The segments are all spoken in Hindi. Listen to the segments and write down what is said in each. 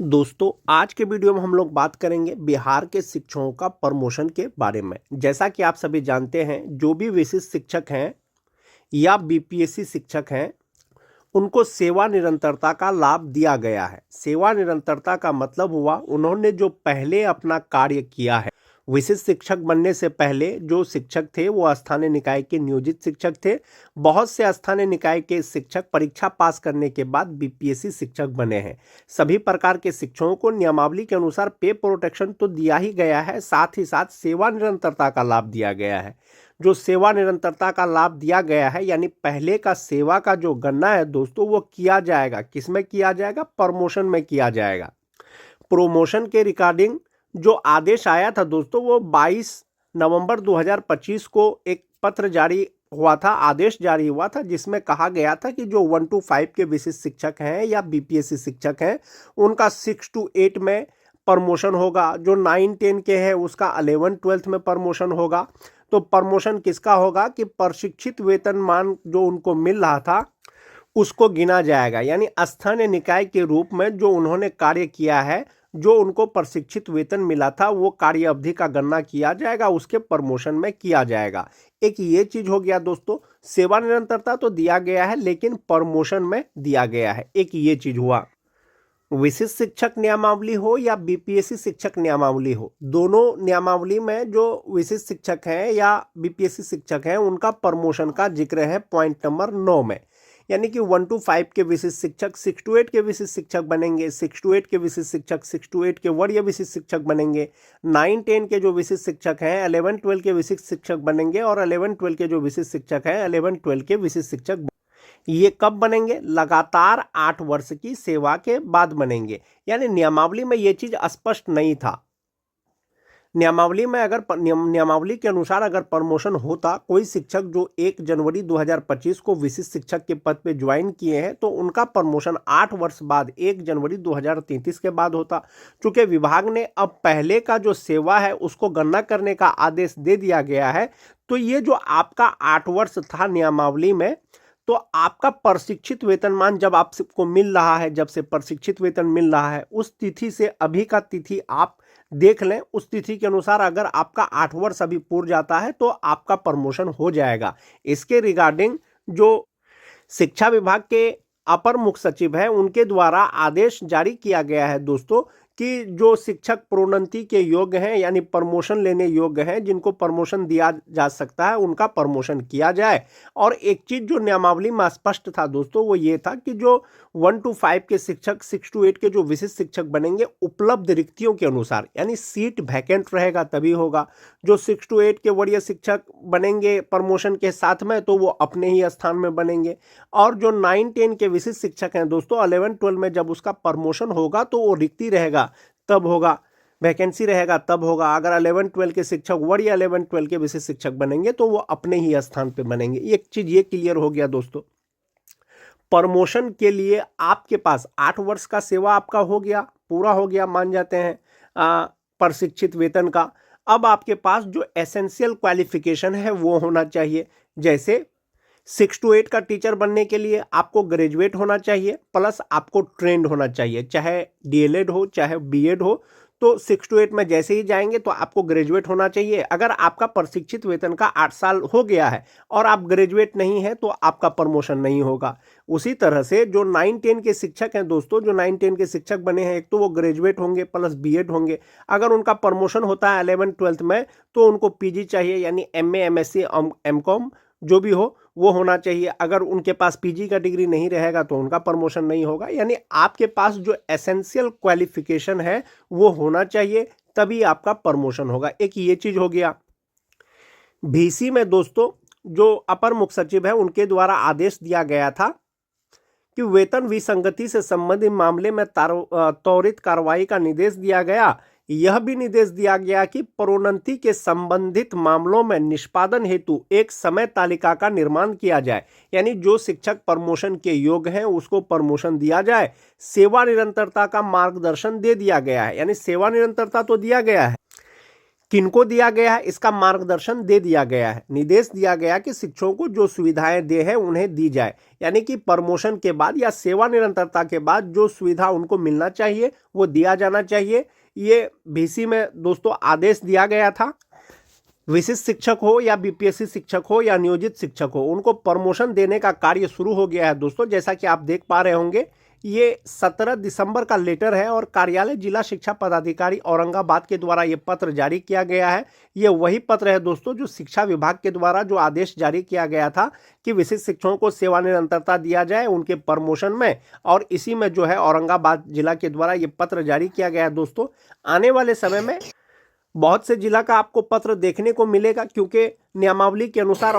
दोस्तों आज के वीडियो में हम लोग बात करेंगे बिहार के शिक्षकों का प्रमोशन के बारे में। जैसा कि आप सभी जानते हैं, जो भी विशिष्ट शिक्षक हैं या बीपीएससी शिक्षक हैं, उनको सेवा निरंतरता का लाभ दिया गया है। सेवा निरंतरता का मतलब हुआ उन्होंने जो पहले अपना कार्य किया है। विशिष्ट शिक्षक बनने से पहले जो शिक्षक थे वो स्थानीय निकाय के नियोजित शिक्षक थे। बहुत से स्थानीय निकाय के शिक्षक परीक्षा पास करने के बाद बीपीएससी शिक्षक बने हैं। सभी प्रकार के शिक्षकों को नियमावली के अनुसार पे प्रोटेक्शन तो दिया ही गया है, साथ ही साथ सेवा निरंतरता का लाभ दिया गया है। जो सेवा निरंतरता का लाभ दिया गया है यानी पहले का सेवा का जो गणना है दोस्तों, वो किया जाएगा। किस में किया जाएगा? प्रमोशन में किया जाएगा। प्रमोशन के रिगार्डिंग जो आदेश आया था दोस्तों, वो 22 नवंबर 2025 को एक पत्र जारी हुआ था, आदेश जारी हुआ था, जिसमें कहा गया था कि जो 1 to 5 के विशिष्ट शिक्षक हैं या बीपीएससी शिक्षक हैं, उनका 6 to 8 में प्रमोशन होगा। जो 9-10 के हैं उसका 11-12 में प्रमोशन होगा। तो प्रमोशन किसका होगा कि प्रशिक्षित वेतनमान जो उनको मिल रहा था उसको गिना जाएगा, यानी स्थानीय निकाय के रूप में जो उन्होंने कार्य किया है, जो उनको प्रशिक्षित वेतन मिला था, वो कार्य अवधि का गणना किया जाएगा, उसके प्रमोशन में किया जाएगा। एक ये चीज हो गया दोस्तों। सेवा निरंतरता तो दिया गया है लेकिन प्रमोशन में दिया गया है, एक ये चीज हुआ। विशिष्ट शिक्षक नियमावली हो या बीपीएससी शिक्षक नियमावली हो, दोनों नियमावली में जो विशिष्ट शिक्षक हैं या बीपीएससी शिक्षक हैं उनका प्रमोशन का जिक्र है पॉइंट नंबर 9 में। यानी कि 1 to 5 के विशिष्ट शिक्षक 6 to 8 के विशिष्ट शिक्षक बनेंगे, 6 to 8 के विशिष्ट शिक्षक 6 to 8 के वरीय विशिष्ट शिक्षक बनेंगे, 9-10 के जो विशिष्ट शिक्षक हैं 11-12 के विशिष्ट शिक्षक बनेंगे, और 11-12 के जो विशिष्ट शिक्षक हैं 11-12 के विशिष्ट शिक्षक। ये कब बनेंगे? लगातार 8 वर्ष की सेवा के बाद बनेंगे। यानी नियमावली में ये चीज स्पष्ट नहीं था। नियमावली में अगर नियमावली के अनुसार अगर प्रमोशन होता, कोई शिक्षक जो 1 जनवरी 2025 को विशिष्ट शिक्षक के पद पे ज्वाइन किए हैं तो उनका प्रमोशन 8 वर्ष बाद 1 जनवरी 2033 के बाद होता। चूंकि विभाग ने अब पहले का जो सेवा है उसको गणना करने का आदेश दे दिया गया है, तो ये जो आपका 8 वर्ष था नियमावली में, तो आपका प्रशिक्षित वेतनमान जब आपको मिल रहा है, जब से प्रशिक्षित वेतन मिल रहा है, उस तिथि से अभी का तिथि आप देख लें। उस तिथि के अनुसार अगर आपका 8 वर्ष अभी पूर्ण जाता है तो आपका प्रमोशन हो जाएगा। इसके रिगार्डिंग जो शिक्षा विभाग के अपर मुख्य सचिव है उनके द्वारा आदेश जारी किया गया है दोस्तों कि जो शिक्षक प्रोन्नति के योग्य हैं यानी प्रमोशन लेने योग्य हैं, जिनको प्रमोशन दिया जा सकता है, उनका प्रमोशन किया जाए। और एक चीज जो नियमावली में स्पष्ट था दोस्तों, वो ये था कि जो 1 to 5 के शिक्षक 6 to 8 के जो विशिष्ट शिक्षक बनेंगे उपलब्ध रिक्तियों के अनुसार, यानी सीट वैकेंट रहेगा तभी होगा। जो 6 to 8 के वरीय शिक्षक बनेंगे प्रमोशन के साथ में, तो वो अपने ही स्थान में बनेंगे। और जो 9-10 के विशिष्ट शिक्षक हैं दोस्तों, 11-12 में जब उसका प्रमोशन होगा तो वो रिक्ति रहेगा तब होगा, वैकेंसी रहेगा तब होगा। अगर 11-12 के शिक्षक वरीय 11-12 के विशिष्ट शिक्षक बनेंगे तो वो अपने ही स्थान पे बनेंगे। एक चीज ये क्लियर हो गया दोस्तों। प्रमोशन के लिए आपके पास 8 वर्ष का सेवा आपका हो गया, पूरा हो गया, मान जाते हैं प्रशिक्षित वेतन का। अब आपके पास जो एसेंशियल क्वालिफिकेशन है वो होना चाहिए। जैसे 6 to 8 का टीचर बनने के लिए आपको ग्रेजुएट होना चाहिए, प्लस आपको ट्रेंड होना चाहिए, चाहे डीएलएड हो चाहे बीएड हो। तो 6 to 8 में जैसे ही जाएंगे तो आपको ग्रेजुएट होना चाहिए। अगर आपका प्रशिक्षित वेतन का 8 साल हो गया है और आप ग्रेजुएट नहीं है तो आपका प्रमोशन नहीं होगा। उसी तरह से जो 9-10 के शिक्षक हैं दोस्तों, जो 9-10 के शिक्षक बने हैं, एक तो वो ग्रेजुएट होंगे प्लस बीएड होंगे। अगर उनका प्रमोशन होता है 11-12 में तो उनको पीजी चाहिए, यानी एमए, एमएससी, एमकॉम जो भी हो वो होना चाहिए। अगर उनके पास पीजी का डिग्री नहीं रहेगा तो उनका प्रमोशन नहीं होगा। यानी आपके पास जो एसेंशियल क्वालिफिकेशन है वो होना चाहिए, तभी आपका प्रमोशन होगा। एक ये चीज हो गया। वीसी में दोस्तों जो अपर मुख्य सचिव है उनके द्वारा आदेश दिया गया था कि वेतन विसंगति से संबंधित मामले में त्वरित कार्रवाई का निर्देश दिया गया। यह भी निर्देश दिया गया कि प्रोन्नति के संबंधित मामलों में निष्पादन हेतु एक समय तालिका का निर्माण किया जाए। यानी जो शिक्षक प्रमोशन के योग्य हैं उसको प्रमोशन दिया जाए। सेवा निरंतरता का मार्गदर्शन दे दिया गया है, यानी सेवा निरंतरता तो दिया गया है, किनको दिया गया है, इसका मार्गदर्शन दे दिया गया है, निर्देश दिया गया कि शिक्षकों को जो सुविधाएं दे है उन्हें दी जाए। यानी कि प्रमोशन के बाद या सेवा निरंतरता के बाद जो सुविधा उनको मिलना चाहिए वो दिया जाना चाहिए। ये VC में दोस्तों आदेश दिया गया था। विशिष्ट शिक्षक हो या BPSC शिक्षक हो या नियोजित शिक्षक हो, उनको प्रमोशन देने का कार्य शुरू हो गया है दोस्तों। जैसा कि आप देख पा रहे होंगे, ये 17 दिसंबर का लेटर है और कार्यालय जिला शिक्षा पदाधिकारी औरंगाबाद के द्वारा ये पत्र जारी किया गया है। ये वही पत्र है दोस्तों जो शिक्षा विभाग के द्वारा जो आदेश जारी किया गया था कि विशिष्ट शिक्षकों को सेवा निरंतरता दिया जाए उनके प्रमोशन में, और इसी में जो है औरंगाबाद जिला के द्वारा ये पत्र जारी किया गया है दोस्तों। आने वाले समय में बहुत से जिला का आपको पत्र देखने को मिलेगा, क्योंकि नियमावली के अनुसार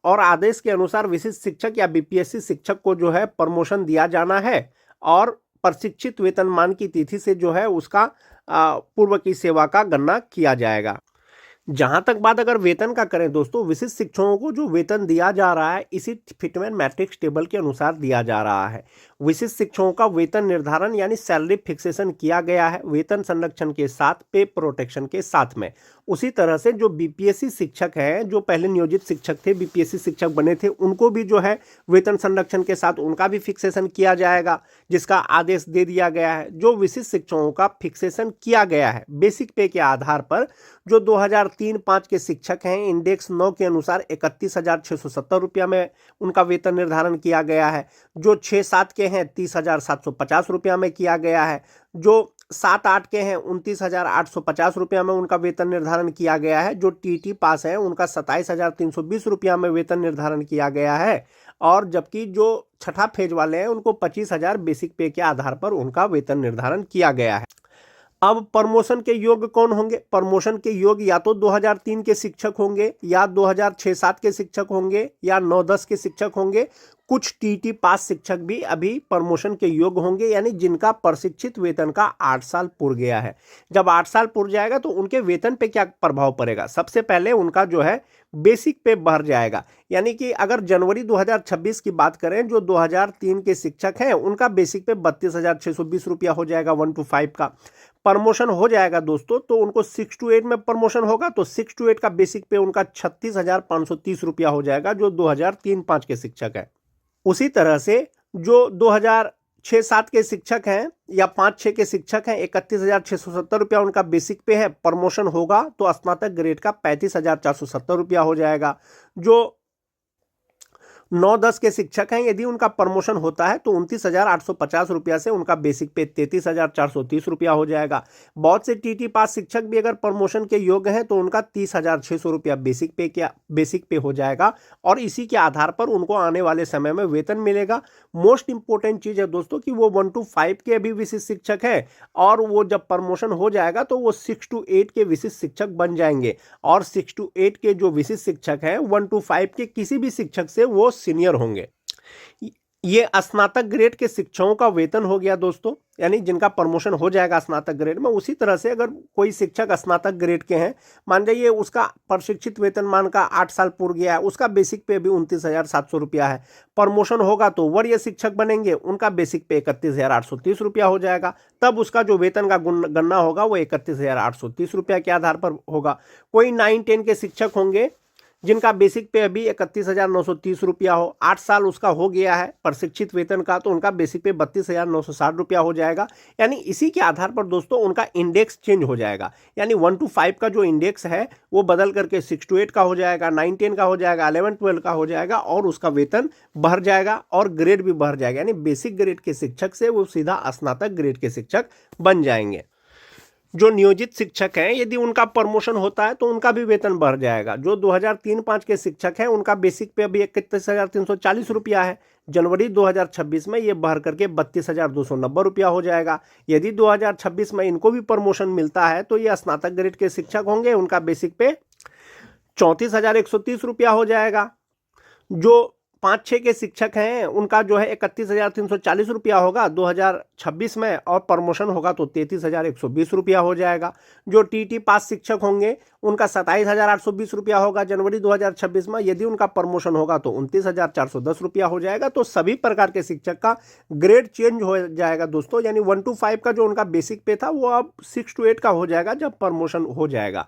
और आदेश के अनुसार विशिष्ट शिक्षक या BPSC शिक्षक को जो है प्रमोशन दिया जाना है और प्रशिक्षित वेतनमान की तिथि से जो है उसका पूर्व की सेवा का गणना किया जाएगा। जहां तक बात अगर वेतन का करें दोस्तों, विशिष्ट शिक्षकों को जो वेतन दिया जा रहा है इसी फिटमेन मैट्रिक्स टेबल के अनुसार दिया जा रहा है। विशिष्ट शिक्षकों का वेतन निर्धारण यानी सैलरी फिक्सेशन किया गया है वेतन संरक्षण के साथ, पे प्रोटेक्शन के साथ में। उसी तरह से जो BPSC शिक्षक हैं, जो पहले नियोजित शिक्षक थे, BPSC शिक्षक बने थे, उनको भी जो है वेतन संरक्षण के साथ उनका भी फिक्सेशन किया जाएगा, जिसका आदेश दे दिया गया है। जो विशिष्ट शिक्षकों का फिक्सेशन किया गया है बेसिक पे के आधार पर, जो 2003-05 के शिक्षक हैं, इंडेक्स 9 के अनुसार 31,670 रुपया में उनका वेतन निर्धारण किया गया है। जो 6-7 के हैं 30,750 रुपया में किया गया है। जो 7-8 के हैं 29,850 रुपया में उनका वेतन निर्धारण किया गया है। जो TT पास है उनका 27,320 रुपया में वेतन निर्धारण किया गया है। और जबकि जो छठा फेज वाले हैं उनको 25,000 बेसिक पे के आधार पर उनका वेतन निर्धारण किया गया है। अब प्रमोशन के योग्य कौन होंगे? प्रमोशन के योग्य या तो 2003 के शिक्षक होंगे, या 2006-07 के शिक्षक होंगे, या 9-10 के शिक्षक होंगे। कुछ TT पास शिक्षक भी अभी प्रमोशन के योग्य होंगे, यानी जिनका प्रशिक्षित वेतन का 8 साल पूर गया है। जब 8 साल पूर जाएगा तो उनके वेतन पे क्या प्रभाव पड़ेगा? सबसे पहले उनका जो है बेसिक पे बढ़ जाएगा। यानी कि अगर जनवरी 2026 की बात करें, जो 2003 के शिक्षक हैं उनका बेसिक पे 32,620 रुपया हो जाएगा 1 to 5 का। प्रमोशन हो जाएगा दोस्तों तो उनको 6 to 8 में प्रमोशन होगा, तो 6 to 8 का बेसिक पे उनका 36,530 रुपया हो जाएगा, जो 2003-05 के शिक्षक है। उसी तरह से जो 2006-07 के शिक्षक हैं या 5-6 के शिक्षक हैं, 31,670 रुपया उनका बेसिक पे है। प्रमोशन होगा तो स्नातक ग्रेड का 35,470 रुपया हो जाएगा। जो 9-10 के शिक्षक हैं, यदि उनका प्रमोशन होता है तो 29,850 रुपया से उनका बेसिक पे 33,430 रुपया हो जाएगा। बहुत से TT पास शिक्षक भी अगर प्रमोशन के योग्य हैं तो उनका 30,600 रुपया बेसिक पे हो जाएगा, और इसी के आधार पर उनको आने वाले समय में वेतन मिलेगा। मोस्ट इंपोर्टेंट चीज है दोस्तों कि वो 1 to 5 के अभी विशिष्ट शिक्षक है, और वो जब प्रमोशन हो जाएगा तो वो 6 to 8 के विशिष्ट शिक्षक बन जाएंगे। और 6 to 8 के जो विशिष्ट शिक्षक हैं 1 to 5 के किसी भी शिक्षक से वो सीनियर होंगे। ये स्नातक ग्रेड के शिक्षकों का वेतन हो गया दोस्तों, यानी जिनका प्रमोशन हो जाएगा स्नातक ग्रेड में। उसी तरह से अगर कोई शिक्षक स्नातक ग्रेड के हैं, मान जाइए उसका प्रशिक्षित वेतनमान का 8 साल पूर गया है, उसका बेसिक पे भी 29,700 रुपया है। प्रमोशन होगा तो वरीय शिक्षक बनेंगे, उनका बेसिक पे 31,830 रुपया हो जाएगा। तब उसका जो वेतन का गणना होगा वो 31,830 रुपया के आधार पर होगा। कोई 9-10 के शिक्षक होंगे जिनका बेसिक पे अभी 31,930 रुपया हो, 8 साल उसका हो गया है प्रशिक्षित वेतन का, तो उनका बेसिक पे 32,960 रुपया हो जाएगा। यानी इसी के आधार पर दोस्तों उनका इंडेक्स चेंज हो जाएगा, यानी 1 to 5 का जो इंडेक्स है वो बदल करके 6 to 8 का हो जाएगा, 9-10 का हो जाएगा, 11-12 का हो जाएगा, और उसका वेतन बढ़ जाएगा और ग्रेड भी बढ़ जाएगा। यानी बेसिक ग्रेड के शिक्षक से वो सीधा स्नातक ग्रेड के शिक्षक बन जाएंगे। जो नियोजित शिक्षक हैं, यदि उनका प्रमोशन होता है तो उनका भी वेतन बढ़ जाएगा। जो 2003-05 के शिक्षक हैं उनका बेसिक पे अभी 31,340 रुपया है, जनवरी 2026 में ये बढ़ करके 32,290 रुपया हो जाएगा। यदि 2026 में इनको भी प्रमोशन मिलता है तो ये स्नातक ग्रेड के शिक्षक होंगे, उनका बेसिक पे 34,130 रुपया हो जाएगा। जो 5-6 के शिक्षक हैं उनका जो है 31,340 रुपया होगा 2026 में, और प्रमोशन होगा तो 33,120 रुपया हो जाएगा। जो TT पास शिक्षक होंगे उनका 27,820 रुपया होगा जनवरी 2026 में। यदि उनका प्रमोशन होगा तो 29,410 रुपया हो जाएगा। तो सभी प्रकार के शिक्षक का ग्रेड चेंज हो जाएगा दोस्तों, यानी 1 to 5 का जो उनका बेसिक पे था वो अब 6 to 8 का हो जाएगा जब प्रमोशन हो जाएगा।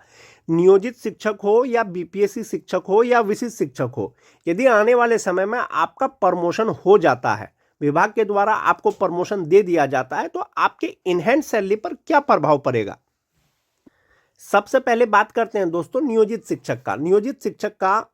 नियोजित शिक्षक हो या बीपीएससी शिक्षक हो या विशिष्ट शिक्षक हो, यदि आने वाले समय में आपका प्रमोशन हो जाता है, विभाग के द्वारा आपको प्रमोशन दे दिया जाता है, तो आपके इनहैंड सैलरी पर क्या प्रभाव पड़ेगा। सबसे पहले बात करते हैं दोस्तों नियोजित शिक्षक का। नियोजित शिक्षक का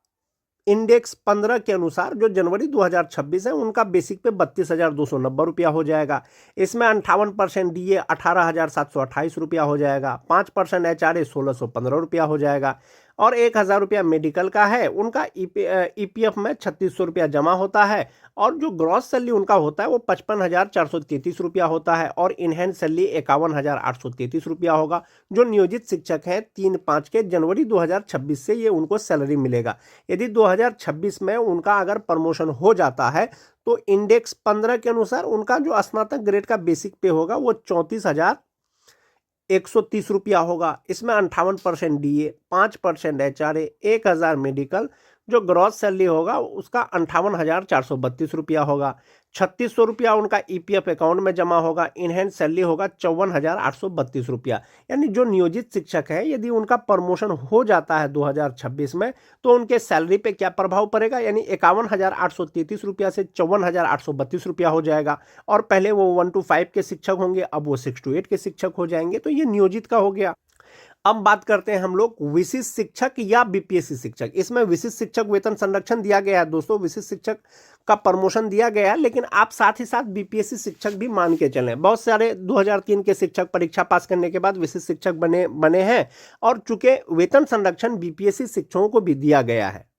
इंडेक्स 15 के अनुसार जो जनवरी 2026 है उनका बेसिक पे 32,290 रुपया हो जाएगा। इसमें 58% डीए 18,728 रुपया हो जाएगा, 5% एचआरए 1,615 रुपया हो जाएगा और 1,000 रुपया मेडिकल का है। उनका ईपीएफ में 3,600 रुपया जमा होता है और जो ग्रॉस सैलरी उनका होता है वो 55,433 रुपया होता है और इनहैंड सैलरी 51,833 रुपया होगा। जो नियोजित शिक्षक हैं 3/5 के जनवरी 2026 से ये उनको सैलरी मिलेगा। यदि 2026 में उनका अगर प्रमोशन हो जाता है तो इंडेक्स 15 के अनुसार उनका जो स्नातक ग्रेड का बेसिक पे होगा वो 34,130 रुपया होगा। इसमें 58% डीए, 5% एचआरए, 1,000 मेडिकल, जो ग्रॉस सैलरी होगा उसका 58,432 रुपया होगा। 3,600 रुपया उनका ईपीएफ अकाउंट में जमा होगा। इनहैंड सैलरी होगा 54,832 रुपया। यानी जो नियोजित शिक्षक है यदि उनका प्रमोशन हो जाता है 2026 में तो उनके सैलरी पे क्या प्रभाव पड़ेगा, यानी 51,833 रुपया से 54,832 रुपया हो जाएगा। और पहले वो 1 to 5 के शिक्षक होंगे, अब वो 6 to 8 के शिक्षक हो जाएंगे। तो ये नियोजित का हो गया। अब बात करते हैं हम लोग विशिष्ट शिक्षक या बीपीएससी शिक्षक। इसमें विशिष्ट शिक्षक वेतन संरक्षण दिया गया है दोस्तों, विशिष्ट शिक्षक का प्रमोशन दिया गया है, लेकिन आप साथ ही साथ बीपीएससी शिक्षक भी मान के चलें। बहुत सारे 2003 के शिक्षक परीक्षा पास करने के बाद विशिष्ट शिक्षक बने हैं और चूंकि वेतन संरक्षण बीपीएससी शिक्षकों को भी दिया गया है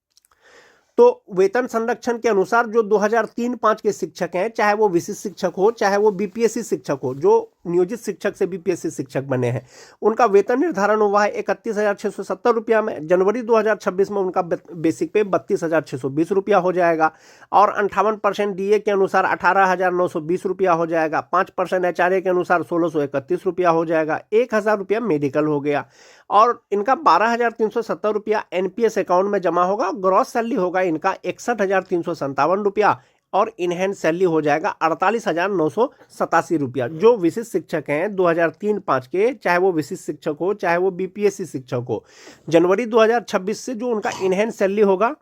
तो वेतन संरक्षण के अनुसार जो 2003-5 के शिक्षक हैं, चाहे वो विशिष्ट शिक्षक हो चाहे वो बीपीएससी शिक्षक हो, जो नियोजित शिक्षक से बीपीएससी शिक्षक बने हैं, उनका वेतन निर्धारण हुआ है 31,670 रुपया में। जनवरी 2026 में उनका बेसिक पे 32,620 रुपया हो जाएगा और 58% डीए के अनुसार 18,920 रुपया हो जाएगा, 5% एचआरए के अनुसार 1,631 रुपया हो जाएगा, 1,000 रुपया मेडिकल हो गया और इनका 12,370 रुपया एनपीएस अकाउंट में जमा होगा। ग्रॉस सैलरी होगा इनका 61,357 रुपया और इनहैंड सैलरी हो जाएगा 48,987 रुपया। जो विशिष्ट शिक्षक हैं 2003-5 के, चाहे वो विशिष्ट शिक्षक हो चाहे वो बीपीएससी शिक्षक हो, जनवरी 2026 से जो उनका इनहैंड सैलरी होगा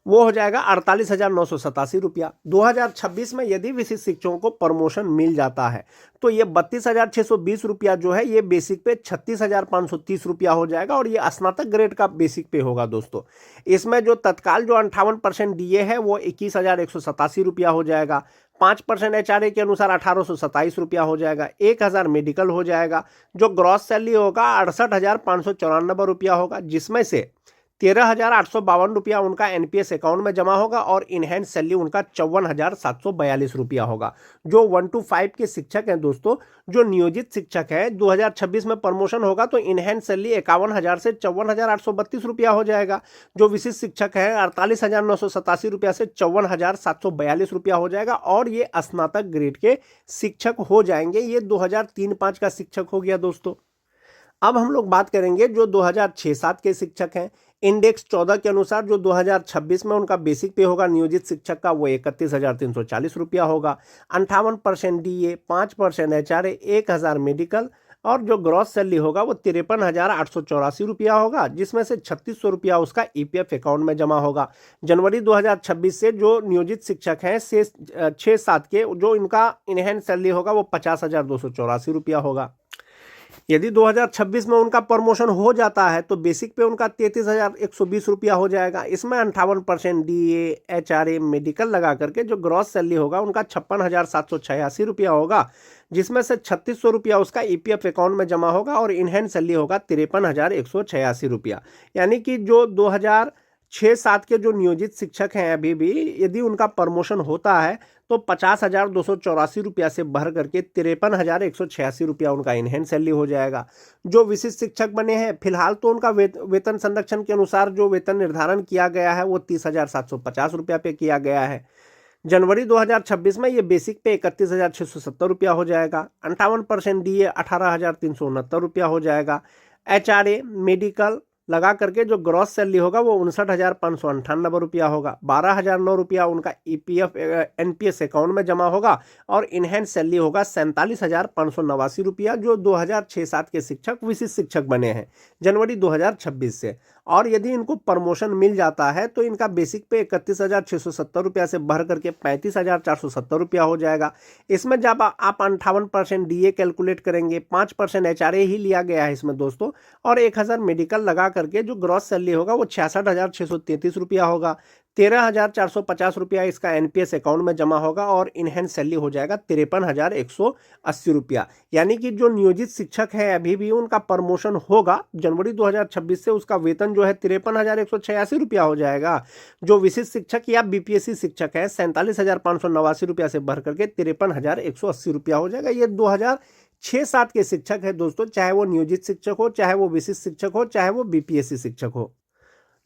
वो हो जाएगा 48,987 रुपया। 2026 में यदि विशिष्ट शिक्षकों को प्रमोशन मिल जाता है तो ये 32,620 रुपया जो है ये बेसिक पे 36,530 रुपया हो जाएगा और ये स्नातक ग्रेड का बेसिक पे होगा दोस्तों। इसमें जो तत्काल जो 58% डीए है वो 21,187 रुपया हो जाएगा, 5% एचआरए के अनुसार 1,827 रुपया हो जाएगा, 1,000 मेडिकल हो जाएगा। जो ग्रॉस सैलरी होगा 68,594 रुपया होगा, जिसमें से 13,852 रुपया उनका एनपीएस अकाउंट में जमा होगा और इनहैंड सैलरी उनका 54,742 रुपया होगा। जो 1 to 5 के शिक्षक हैं दोस्तों, जो नियोजित शिक्षक है 2026 में प्रमोशन होगा तो इनहैंड सैलरी 51,000 से 54,832 रुपया हो जाएगा। जो विशिष्ट शिक्षक है 48,987 रुपया से 54,742 रुपया हो जाएगा और ये स्नातक ग्रेड के शिक्षक हो जाएंगे। ये 2003-5 का शिक्षक हो गया दोस्तों। अब हम लोग बात करेंगे जो 2006-7 के शिक्षक हैं। इंडेक्स 14 के अनुसार जो 2026 में उनका बेसिक पे होगा नियोजित शिक्षक का वो 31,340 रुपया होगा, 58% डीए, 5% एचआरए, 1,000 मेडिकल और जो ग्रॉस सैलरी होगा वो 53,884 रुपया होगा, जिसमें से 3,600 रुपया उसका ईपीएफ अकाउंट में जमा होगा। जनवरी 2026 से जो नियोजित शिक्षक हैं 6-7 के, जो इनका इनहैंड सैलरी होगा वो 50,284 रुपया होगा। यदि 2026 में उनका प्रमोशन हो जाता है तो बेसिक पे उनका 33,120 रुपया हो जाएगा। इसमें 58% डीए, एचआरए, मेडिकल लगा करके जो ग्रॉस सैलरी होगा उनका 56,786 रुपया होगा, जिसमें से 3,600 रुपया उसका ईपीएफ अकाउंट में जमा होगा और इनहैंड सैलरी होगा 53,186 रुपया। यानी कि जो 2006-7 के जो नियोजित शिक्षक हैं अभी भी, यदि उनका प्रमोशन होता है तो 50,284 रुपया से बढ़ करके 53,186 रुपया उनका इनहैंड सैलरी हो जाएगा। जो विशिष्ट शिक्षक बने हैं फिलहाल तो उनका वेतन संरक्षण के अनुसार जो वेतन निर्धारण किया गया है वो 30,750 रुपया पे किया गया है। जनवरी 2026 में ये बेसिक पे 31,670 रुपया हो जाएगा, 58% डीए 18,369 रुपया हो जाएगा, एचआरए, मेडिकल लगा करके जो ग्रॉस सैलरी होगा वो 59,598 रुपया होगा। 12,009 रुपया उनका EPF NPS अकाउंट में जमा होगा और इनहैंड सैलरी होगा 47,589 रुपया, जो 2006-07 के शिक्षक विशिष्ट शिक्षक बने हैं जनवरी 2026 से। और यदि इनको प्रमोशन मिल जाता है तो इनका बेसिक पे 31,670 रुपया से बढ़ करके 35,470 रुपया हो जाएगा। इसमें जब आप 58% DA कैलकुलेट करेंगे, 5% HRA ही लिया गया है इसमें दोस्तों, और 1,000 मेडिकल लगा करके जो ग्रॉस सैलरी होगा वो 66,633 रुपया होगा। 13,450 रुपया इसका NPS अकाउंट में जमा होगा और इनहैंड सैलरी हो जाएगा 53,180 रुपया। यानी कि जो नियोजित शिक्षक है अभी भी उनका प्रमोशन होगा जनवरी 2026 से, उसका वेतन जो है 53,186 रुपया हो जाएगा। जो विशिष्ट शिक्षक या BPSC शिक्षक है 47,589 रुपया से बढ़ करके 53,180 रुपया हो जाएगा। ये 2006-07 के शिक्षक है दोस्तों, चाहे वो नियोजित शिक्षक हो, चाहे वो विशिष्ट शिक्षक हो, चाहे वो BPSC शिक्षक हो।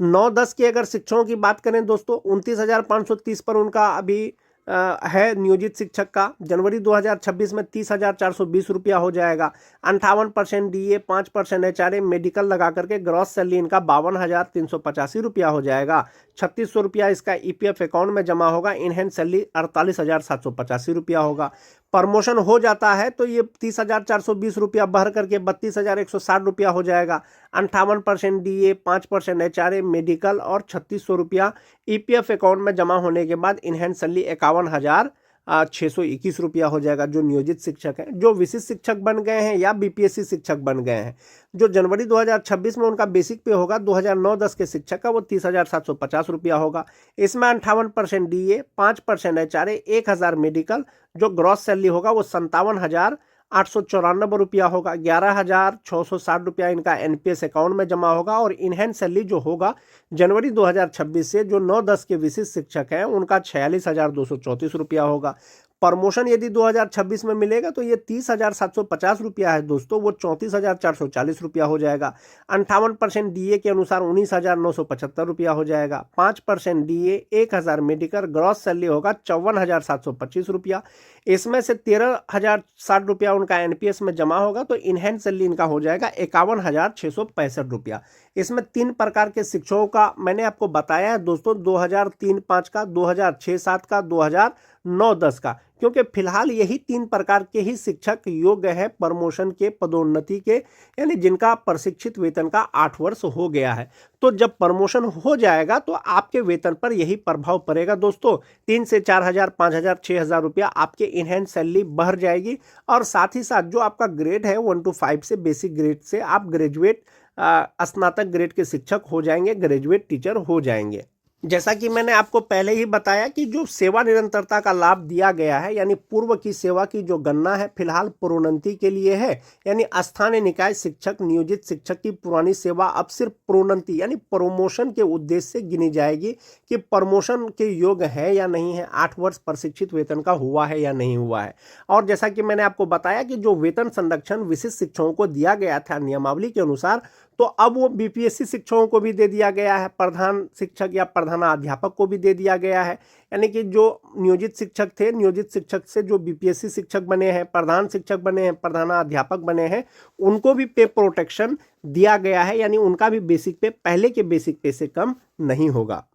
9-10 के अगर शिक्षकों की बात करें दोस्तों, 29,530 पर उनका अभी है नियोजित शिक्षक का। जनवरी 2026 में 30,420 रुपया हो जाएगा। 58% DA, 5% HRA मेडिकल लगा करके ग्रॉस सैलरी इनका 52,385 रुपया हो जाएगा। 3,600 रुपया इसका EPF अकाउंट में जमा होगा। इनहैंड सैलरी 48,785 रुपया होगा। प्रमोशन हो जाता है तो ये 30,420 रुपया बढ़ करके 32,160 रुपया हो जाएगा। 58% DA, 5% HRA मेडिकल और 3,600 रुपया EPF अकाउंट में जमा होने के बाद इनहैंड सैलरी 51,621 रुपया हो जाएगा। जो नियोजित शिक्षक हैं, जो विशिष्ट शिक्षक बन गए हैं या BPSC शिक्षक बन गए हैं, जो जनवरी 2026 में उनका बेसिक पे होगा 2009-10 के शिक्षक का वो 30,750 रुपया होगा। इसमें 58% DA, 5% HRA, 1,000 मेडिकल, जो ग्रॉस सैलरी होगा वो 57,894 रुपया होगा। 11,660 रुपया इनका NPS अकाउंट में जमा होगा और इनहैंड सैलरी जो होगा जनवरी 2026 से जो 9-10 के विशिष्ट शिक्षक हैं उनका 46,234 रुपया होगा। प्रमोशन यदि 2026 में मिलेगा तो ये 30,750 रुपया है दोस्तों, वो 34,440 रुपया हो जाएगा। 58% DA के अनुसार 19,975 रुपया हो जाएगा। 5% DA, 1,000 मेडिकल, ग्रॉस सैलरी होगा 54,725 रुपया। इसमें से 13,060 रुपया उनका NPS में जमा होगा तो इनहैंड सैलरी इनका हो जाएगा 51,665 रुपया। इसमें 3 प्रकार के शिक्षकों का मैंने आपको बताया है दोस्तों, 2003-05 का, 2006-07 का, 2009-10 का, क्योंकि फिलहाल यही 3 प्रकार के ही शिक्षक योग्य है प्रमोशन के, पदोन्नति के, यानी जिनका प्रशिक्षित वेतन का 8 वर्ष हो गया है। तो जब प्रमोशन हो जाएगा तो आपके वेतन पर यही प्रभाव पड़ेगा दोस्तों। 3 से 4,000, 5,000, 6,000 रुपया आपके इनहैंड सैलरी बढ़ जाएगी। और साथ ही साथ जो आपका ग्रेड है 1 to 5 से, बेसिक ग्रेड से आप ग्रेजुएट, स्नातक ग्रेड के शिक्षक हो जाएंगे, ग्रेजुएट टीचर हो जाएंगे। जैसा कि मैंने आपको पहले ही बताया कि जो सेवा निरंतरता का लाभ दिया गया है, यानी पूर्व की सेवा की जो गणना है फिलहाल प्रोन्नति के लिए है, यानी स्थानीय निकाय शिक्षक, नियोजित शिक्षक की पुरानी सेवा अब सिर्फ प्रोन्नति यानी प्रमोशन के उद्देश्य से गिनी जाएगी कि प्रमोशन के योग्य है या नहीं है, 8 वर्ष प्रशिक्षित वेतन का हुआ है या नहीं हुआ है। और जैसा कि मैंने आपको बताया कि जो वेतन संरक्षण विशिष्ट शिक्षकों को दिया गया था नियमावली के अनुसार, तो अब वो BPSC शिक्षकों को भी दे दिया गया है, प्रधान शिक्षक या प्रधानाध्यापक को भी दे दिया गया है। यानी कि जो नियोजित शिक्षक थे, नियोजित शिक्षक से जो BPSC शिक्षक बने हैं, प्रधान शिक्षक बने हैं, प्रधानाध्यापक बने हैं, उनको भी पे प्रोटेक्शन दिया गया है, यानी उनका भी बेसिक पे पहले के बेसिक पे से कम नहीं होगा।